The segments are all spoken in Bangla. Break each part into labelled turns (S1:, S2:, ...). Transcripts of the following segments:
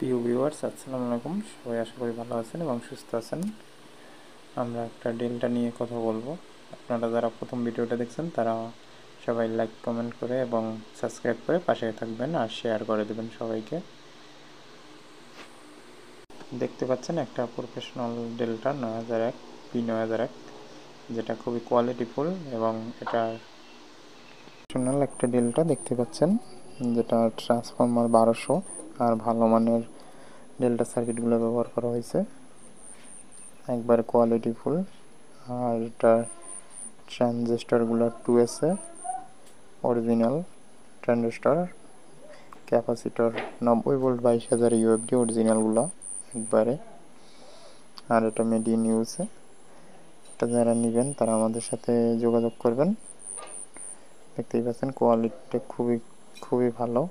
S1: প্রিয় ভিউয়ার্স, আসসালামু আলাইকুম। সবাই আশা করি ভালো আছেন এবং সুস্থ আছেন। আমরা একটা ডেল্টা নিয়ে কথা বলবো। আপনারা যারা প্রথম ভিডিওটা দেখছেন তারা সবাই লাইক কমেন্ট করে এবং সাবস্ক্রাইব করে পাশে থাকবেন আর শেয়ার করে দেবেন সবাইকে। দেখতে পাচ্ছেন একটা প্রফেশনাল ডেল্টা 9001 P9001, যেটা খুবই কোয়ালিটিফুল এবং এটা প্রফেশনাল একটা ডেল্টা দেখতে পাচ্ছেন, যেটা ট্রান্সফরমার 1200 আর ভালো মানের ডেল্টা সার্কিটগুলো ব্যবহার করা হয়েছে, একবার কোয়ালিটিফুল। আর এটা ট্রানজিস্টরগুলো 2S original transistor, capacitor 90 volt 22,000 ইউএফডি অরিজিনালগুলো একবারে। আর এটা মেড ইন ইউএসএ। এটা যারা নেবেন তারা আমাদের সাথে যোগাযোগ করবেন। দেখতেই পাচ্ছেন কোয়ালিটিটা খুবই খুবই ভালো।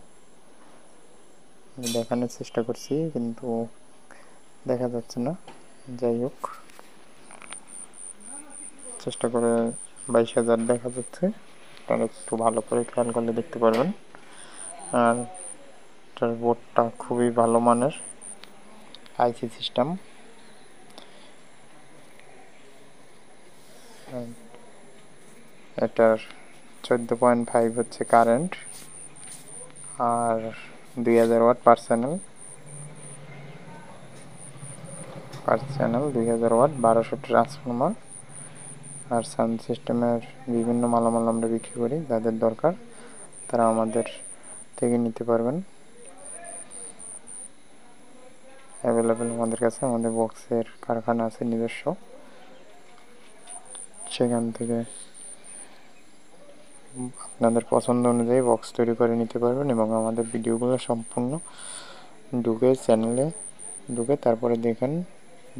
S1: দেখানোর চেষ্টা করছি কিন্তু দেখা যাচ্ছে না, যাই হোক চেষ্টা করে 22,000 দেখা যাচ্ছে। আপনারা একটু ভালো করে খেয়াল করলে দেখতে পারবেন। আর এটার বোর্ডটা খুবই ভালো মানের আইসি সিস্টেম। এটার 14.5 হচ্ছে কারেন্ট আর 2000 ওয়াট পার চ্যানেল 2000 ওয়াট 1200 ট্রান্সফরমার। আর সাউন্ড সিস্টেমের বিভিন্ন মালামাল আমরা বিক্রি করি, যাদের দরকার তারা আমাদের থেকে নিতে পারবেন। অ্যাভেলেবেল আমাদের কাছে, আমাদের বক্সের কারখানা আছে নিজস্ব, সেখান থেকে আপনাদের পছন্দ অনুযায়ী বক্স তৈরি করে নিতে পারবেন এবং আমাদের ভিডিওগুলো সম্পূর্ণ চ্যানেলে ঢুকে তারপরে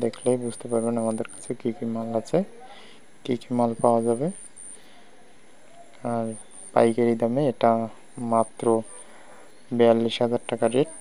S1: দেখলেই বুঝতে পারবেন আমাদের কাছে কী কী মাল আছে, কী কী মাল পাওয়া যাবে। আর পাইকারি দামে এটা মাত্র 42,000 টাকা রেট।